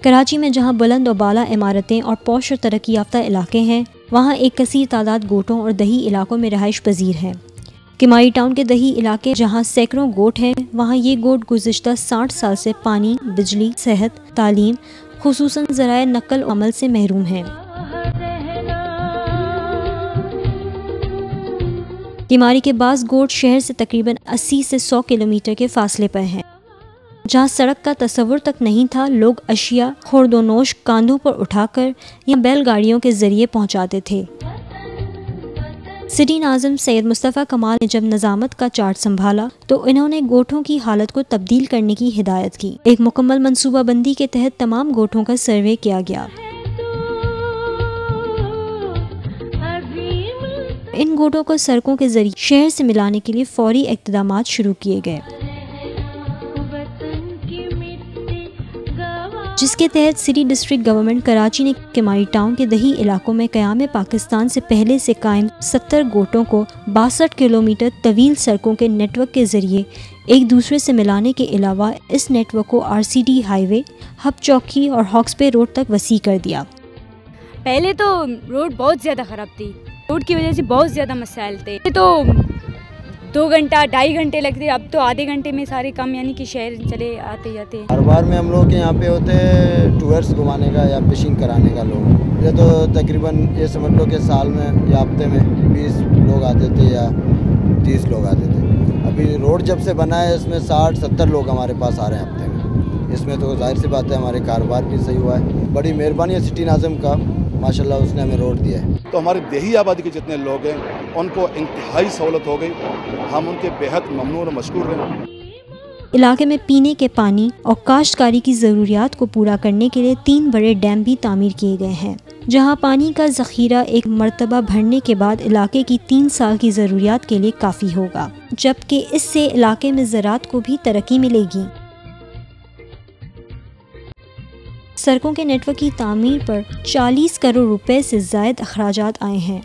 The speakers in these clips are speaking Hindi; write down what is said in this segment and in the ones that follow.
कराची में जहां बुलंद और बाला इमारतें और पौश और तरक्की याफ्ता इलाके हैं, वहां एक कसीर तादाद गोटों और दही इलाकों में रहाइश पजीर है। किमारी टाउन के दही इलाके जहां सैकड़ों गोट हैं, वहां ये गोट गुज़िश्ता 60 साल से पानी, बिजली, सेहत, तालीम, खुसूसन ज़राए नकल अमल से महरूम हैं। किमारी के बाज़ गोट शहर से तकरीबन 80 से 100 किलोमीटर के फासले पर हैं। जहाँ सड़क का तस्वुर तक नहीं था, लोग अशिया खुर्दोनोश कांधों पर उठाकर या बैलगाड़ियों के जरिए पहुँचाते थे। सिटी नाज़िम सैयद मुस्तफ़ा कमाल ने जब नज़ामत का चार्ज संभाला तो इन्होंने गोठों की हालत को तब्दील करने की हिदायत की। एक मुकम्मल मनसूबाबंदी के तहत तमाम गोठों का सर्वे किया गया। इन गोठों को सड़कों के जरिए शहर से मिलाने के लिए फौरी इक़्तिदामात शुरू किए गए, जिसके तहत सिटी डिस्ट्रिक्ट गवर्नमेंट कराची ने किमारी टाउन के दही इलाकों में क़याम पाकिस्तान से पहले से कायम 70 गोटों को 62 किलोमीटर तवील सड़कों के नेटवर्क के जरिए एक दूसरे से मिलाने के अलावा इस नेटवर्क को RCD हाईवे, हब चौकी और हॉक्सबे रोड तक वसी कर दिया। पहले तो रोड बहुत ज़्यादा ख़राब थी, रोड की वजह से बहुत ज़्यादा मसाइल थे। तो 2 घंटा 2.5 घंटे लगते, अब तो आधे घंटे में सारे काम यानी कि शहर चले आते जाते हैं। हर बार में हम लोग के यहाँ पे होते हैं टूर्स घुमाने का या फिशिंग कराने का लोग। ये तो तकरीबन ये समझ लो कि साल में या हफ्ते में 20 लोग आते थे या 30 लोग आते थे। अभी रोड जब से बना है इसमें 60-70 लोग हमारे पास आ रहे हैं हफ्ते में। इसमें तो जाहिर सी बात है हमारे कारोबार भी सही हुआ है। बड़ी मेहरबानी है सिटी नाज़िम का, माशाल्लाह उसने हमें रोड दिया है। तो हमारे देही आबादी के जितने लोग हैं उनको इंतहाई सहूलत हो गई, हम उनके बेहद ममनून और मशकूर हैं। इलाके में पीने के पानी और काश्तकारी की ज़रूरियात को पूरा करने के लिए 3 बड़े डैम भी तामीर किए गए हैं, जहां पानी का ज़ख़ीरा एक मरतबा भरने के बाद इलाके की 3 साल की ज़रूरियात के लिए काफ़ी होगा, जबकि इससे इलाके में ज़राअत को भी तरक्की मिलेगी। सड़कों के नेटवर्क की तामीर पर 40 करोड़ रुपए से ज़ायद अखराजात आए हैं।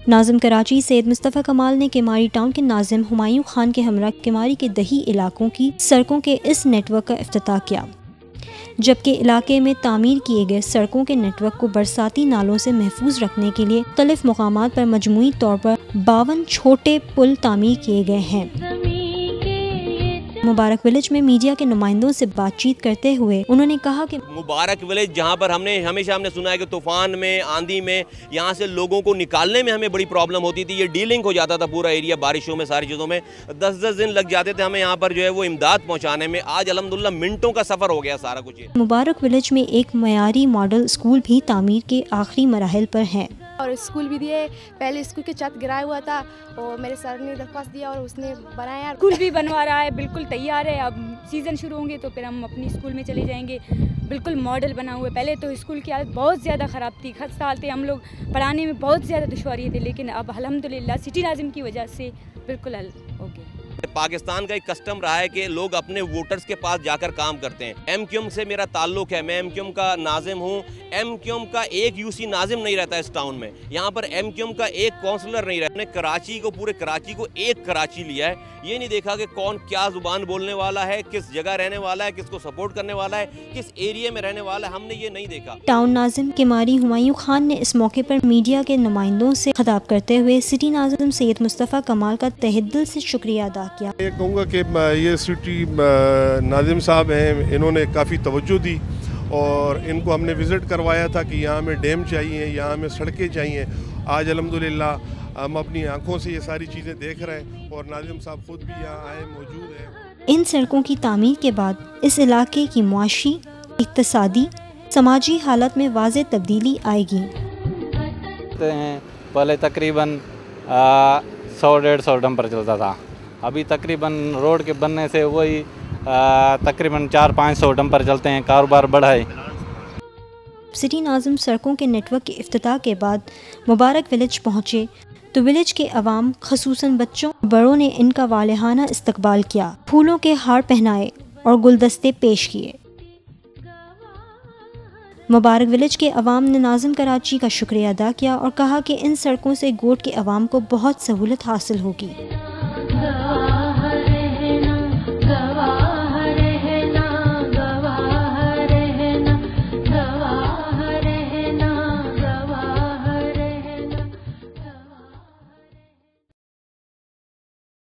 नाज़िम कराची सैयद मुस्तफ़ा कमाल ने किमारी टाउन के नाज़िम हुमायूं खान के हमरा किमारी के दही इलाकों की सड़कों के इस नेटवर्क का इफ्तिताह किया, जबकि इलाके में तामीर किए गए सड़कों के नेटवर्क को बरसाती नालों से महफूज रखने के लिए मुख्तलिफ मकामात पर मजमूई तौर पर 52 छोटे पुल तामीर किए गए हैं। मुबारक विलेज में मीडिया के नुमाइंदों से बातचीत करते हुए उन्होंने कहा कि मुबारक विलेज जहां पर हमेशा हमने सुना है कि तूफान में, आंधी में यहाँ से लोगों को निकालने में हमें बड़ी प्रॉब्लम होती थी। ये डीलिंग हो जाता था पूरा एरिया, बारिशों में सारी चीज़ों में 10-10 दिन लग जाते थे हमें यहाँ पर जो है वो इमदाद पहुँचाने में। आज अल्हम्दुलिल्लाह मिनटों का सफ़र हो गया सारा कुछ। मुबारक विलेज में एक मयारी मॉडल स्कूल भी तामीर के आखिरी मराहिल पर है और स्कूल भी दिए। पहले स्कूल के छत गिराया हुआ था और मेरे सर ने दरख्वास्त दिया और उसने बनाया। स्कूल भी बनवा रहा है, बिल्कुल तैयार है। अब सीज़न शुरू होंगे तो फिर हम अपनी स्कूल में चले जाएंगे। बिल्कुल मॉडल बना हुआ है। पहले तो स्कूल की हालत बहुत ज़्यादा ख़राब थी, खस्ता हालत, हम लोग पढ़ाने में बहुत ज़्यादा दुश्वारी थी, लेकिन अब अल्हम्दुलिल्लाह सिटी नाज़िम की वजह से बिल्कुल हल हो गया। पाकिस्तान का एक कस्टम रहा है कि लोग अपने वोटर्स के पास जाकर काम करते हैं। MQM से मेरा ताल्लुक है, मैं MQM का नाज़िम हूँ। MQM का एक UC नाज़िम नहीं रहता इस टाउन में, यहाँ पर MQM का एक काउंसलर नहीं रहता। कराची को, पूरे कराची को एक कराची लिया है। ये नहीं देखा कि कौन क्या ज़ुबान बोलने वाला है, किस जगह रहने वाला है, किसको सपोर्ट करने वाला है, किस एरिया में रहने वाला है, हमने ये नहीं देखा। टाउन नाज़िम किमारी हुमायूं खान ने इस मौके पर मीडिया के नुमाइंदों से खिताब करते हुए सिटी नाज़िम सैयद मुस्तफ़ा कमाल का तहे दिल से शुक्रिया अदा किया। ये कहूँगा कि ये सिटी नाज़िम साहब हैं, इन्होंने काफ़ी तवज्जो दी और इनको हमने विज़िट करवाया था कि यहाँ हमें डैम चाहिए, यहाँ हमें सड़कें चाहिए। आज अल्हम्दुलिल्लाह हम अपनी आंखों से ये सारी चीज़ें देख रहे हैं और नाज़िम साहब खुद भी यहाँ आए मौजूद हैं। इन सड़कों की तामीर के बाद इस इलाके की मुआशी, इक़्तिसादी, समाजी हालत में वाज़ेह तब्दीली आएगी। पहले तकरीबन 100-150 डंपर चलता था, अभी तकरीबन रोड के बनने से वही तकरीबन 400-500 डंपर चलते हैं। कारोबार बढ़ा है। सिटी नाज़िम सड़कों के नेटवर्क के इफ्तिताह के बाद मुबारक विलेज पहुँचे तो विलेज के अवाम ख़ुसूसन बच्चों बड़ों ने इनका वालेहाना इस्तकबाल किया, फूलों के हार पहनाए और गुलदस्ते पेश किए। मुबारक विलेज के अवाम ने नाज़िम कराची का शुक्रिया अदा किया और कहा कि इन सड़कों से गोट के अवाम को बहुत सहूलत हासिल होगी।